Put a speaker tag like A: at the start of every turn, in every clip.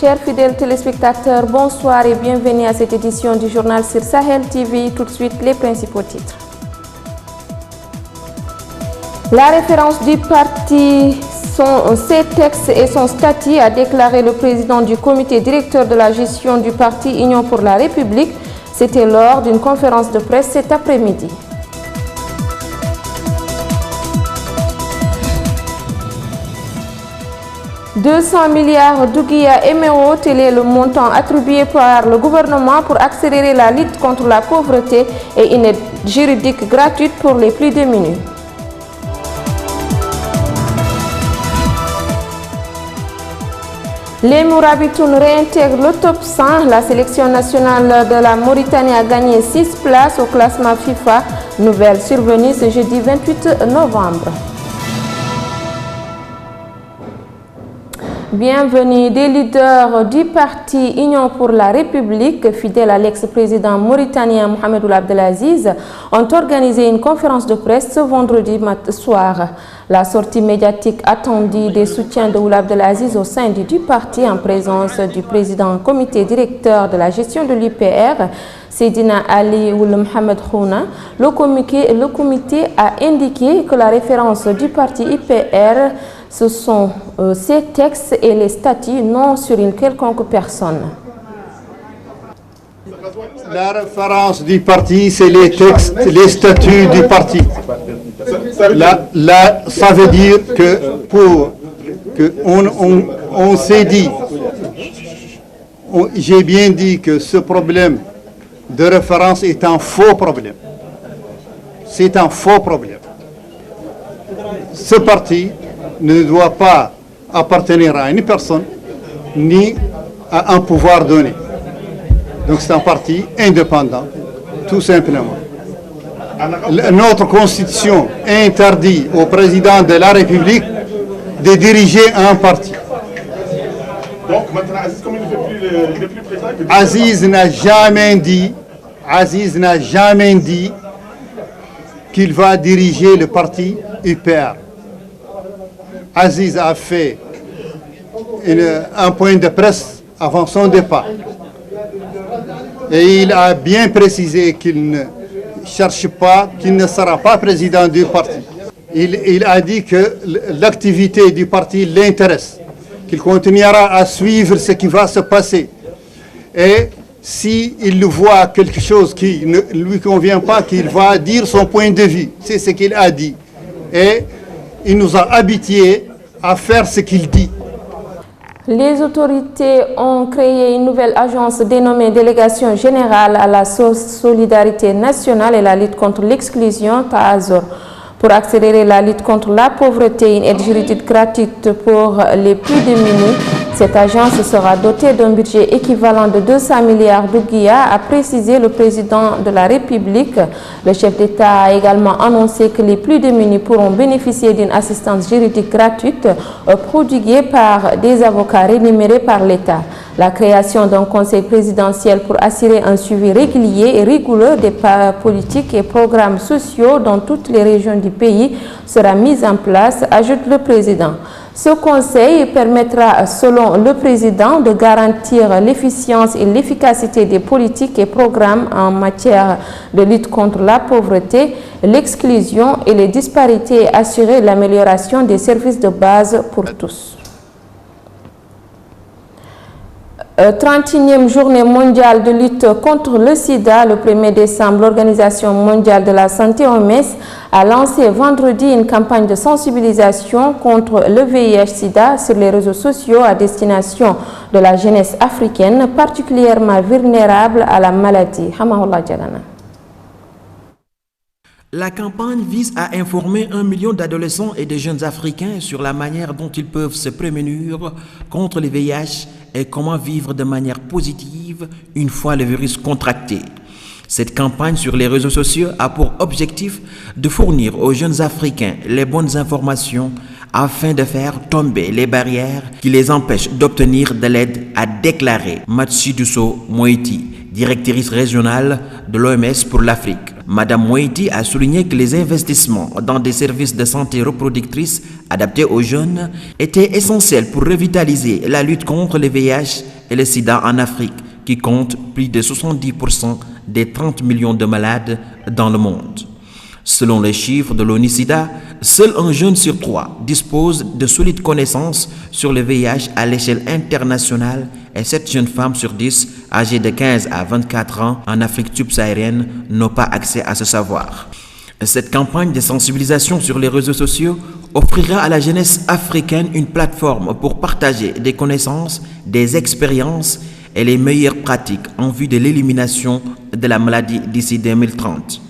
A: Chers fidèles téléspectateurs, bonsoir et bienvenue à cette édition du journal sur Sahel TV. Tout de suite, les principaux titres. La référence du parti, ses textes et son statut, a déclaré le président du comité directeur de la gestion du parti Union pour la République. C'était lors d'une conférence de presse cet après-midi. « 200 milliards d'ouguiya émerauds, tel est le montant attribué par le gouvernement pour accélérer la lutte contre la pauvreté et une aide juridique gratuite pour les plus démunis. » Les Mourabitoun réintègrent le top 100. La sélection nationale de la Mauritanie a gagné 6 places au classement FIFA. Nouvelle survenue ce jeudi 28 novembre. Bienvenue. Des leaders du parti Union pour la République, fidèles à l'ex-président mauritanien Mohamed Ould Abdelaziz, ont organisé une conférence de presse ce vendredi soir. La sortie médiatique attendue des soutiens de Ould Abdelaziz au sein du parti en présence du président comité directeur de la gestion de l'UPR, Seydina Ali Ould Mohamed Khouna. Le comité a indiqué que la référence du parti UPR, ce sont ces textes et les statuts, non sur une quelconque personne.
B: La référence du parti, c'est les textes, les statuts du parti. Là, ça veut dire on s'est dit, j'ai bien dit que ce problème de référence est un faux problème. C'est un faux problème. Ce parti ne doit pas appartenir à une personne ni à un pouvoir donné. Donc c'est un parti indépendant, tout simplement. Notre constitution interdit au président de la République de diriger un parti.
C: Donc maintenant, Aziz, comme il n'est plus présent,
B: Aziz n'a jamais dit qu'il va diriger le parti UPR. Aziz a fait un point de presse avant son départ. Et il a bien précisé qu'il ne cherche pas, qu'il ne sera pas président du parti. Il a dit que l'activité du parti l'intéresse, qu'il continuera à suivre ce qui va se passer. Et s'il voit quelque chose qui ne lui convient pas, qu'il va dire son point de vue. C'est ce qu'il a dit. Et il nous a habitués à faire ce qu'il dit.
A: Les autorités ont créé une nouvelle agence dénommée Délégation générale à la solidarité nationale et la lutte contre l'exclusion, TASOR, pour accélérer la lutte contre la pauvreté, une aide juridique gratuite pour les plus démunis. Cette agence sera dotée d'un budget équivalent de 200 milliards d'ouguiya, a précisé le président de la République. Le chef d'État a également annoncé que les plus démunis pourront bénéficier d'une assistance juridique gratuite prodiguée par des avocats rémunérés par l'État. La création d'un conseil présidentiel pour assurer un suivi régulier et rigoureux des politiques et programmes sociaux dans toutes les régions du pays sera mise en place, ajoute le président. Ce conseil permettra, selon le président, de garantir l'efficience et l'efficacité des politiques et programmes en matière de lutte contre la pauvreté, l'exclusion et les disparités et assurer l'amélioration des services de base pour tous. 31e journée mondiale de lutte contre le sida. Le 1er décembre, l'Organisation mondiale de la santé OMS a lancé vendredi une campagne de sensibilisation contre le VIH-Sida sur les réseaux sociaux à destination de la jeunesse africaine, particulièrement vulnérable à la maladie. Hamahullah Djagana.
D: La campagne vise à informer 1 million d'adolescents et de jeunes africains sur la manière dont ils peuvent se prémunir contre le VIH et comment vivre de manière positive une fois le virus contracté. Cette campagne sur les réseaux sociaux a pour objectif de fournir aux jeunes Africains les bonnes informations afin de faire tomber les barrières qui les empêchent d'obtenir de l'aide, a déclaré Matshidiso Moeti, directrice régionale de l'OMS pour l'Afrique. Madame Moeti a souligné que les investissements dans des services de santé reproductrice adaptés aux jeunes étaient essentiels pour revitaliser la lutte contre le VIH et le sida en Afrique, qui compte plus de 70% des 30 millions de malades dans le monde. Selon les chiffres de l'ONU-SIDA, seul un jeune sur 3 dispose de solides connaissances sur le VIH à l'échelle internationale et 7 jeunes femmes sur 10 âgées de 15 à 24 ans en Afrique subsaharienne n'ont pas accès à ce savoir. Cette campagne de sensibilisation sur les réseaux sociaux offrira à la jeunesse africaine une plateforme pour partager des connaissances, des expériences et les meilleures pratiques en vue de l'élimination de la maladie d'ici 2030.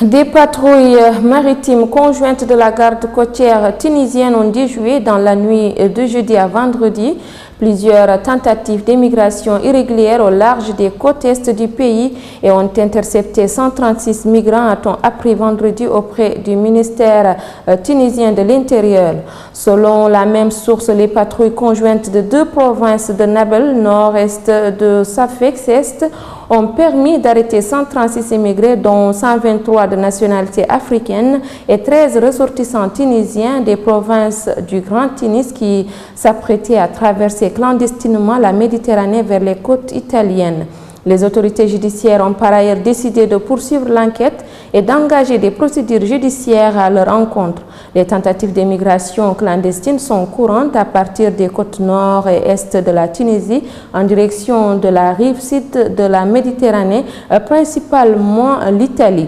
A: Des patrouilles maritimes conjointes de la garde côtière tunisienne ont déjoué dans la nuit de jeudi à vendredi plusieurs tentatives d'émigration irrégulière au large des côtes est du pays et ont intercepté 136 migrants, a-t-on appris vendredi auprès du ministère tunisien de l'Intérieur. Selon la même source, les patrouilles conjointes de 2 provinces de Nabel, nord-est de Safex-Est, ont permis d'arrêter 136 immigrés, dont 123 de nationalité africaine et 13 ressortissants tunisiens des provinces du Grand Tunis qui s'apprêtaient à traverser clandestinement la Méditerranée vers les côtes italiennes. Les autorités judiciaires ont par ailleurs décidé de poursuivre l'enquête et d'engager des procédures judiciaires à leur encontre. Les tentatives d'émigration clandestine sont courantes à partir des côtes nord et est de la Tunisie en direction de la rive sud de la Méditerranée, principalement l'Italie.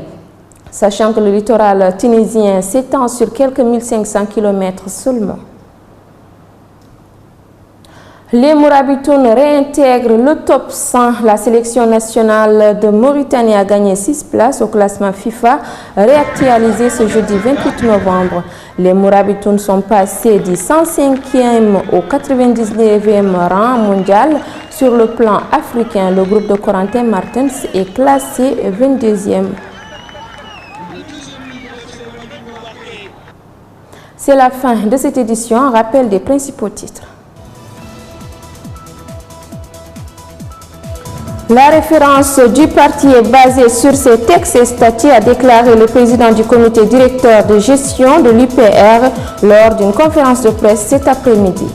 A: Sachant que le littoral tunisien s'étend sur quelques 1500 km seulement. Les Mourabitounes réintègrent le top 100. La sélection nationale de Mauritanie a gagné 6 places au classement FIFA réactualisé ce jeudi 28 novembre. Les Mourabitounes sont passés du 105e au 99e rang mondial. Sur le plan africain, le groupe de Corentin Martens est classé 22e. C'est la fin de cette édition. Un rappel des principaux titres. La référence du parti est basée sur ces textes et statuts, a déclaré le président du comité directeur de gestion de l'UPR lors d'une conférence de presse cet après-midi.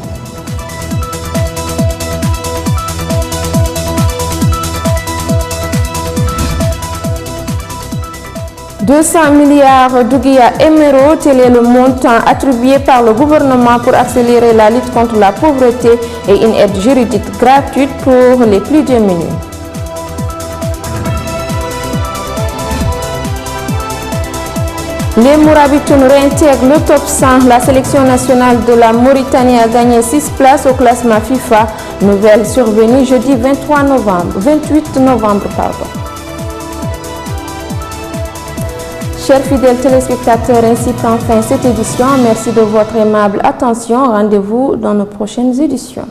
A: « 200 milliards d'Ouguiya émerauds, tel est le montant attribué par le gouvernement pour accélérer la lutte contre la pauvreté et une aide juridique gratuite pour les plus démunis. Les Mourabitounes réintègrent le top 100. La sélection nationale de la Mauritanie a gagné 6 places au classement FIFA. Nouvelle survenue jeudi 28 novembre. Chers fidèles téléspectateurs, ainsi prend fin cette édition. Merci de votre aimable attention. Rendez-vous dans nos prochaines éditions.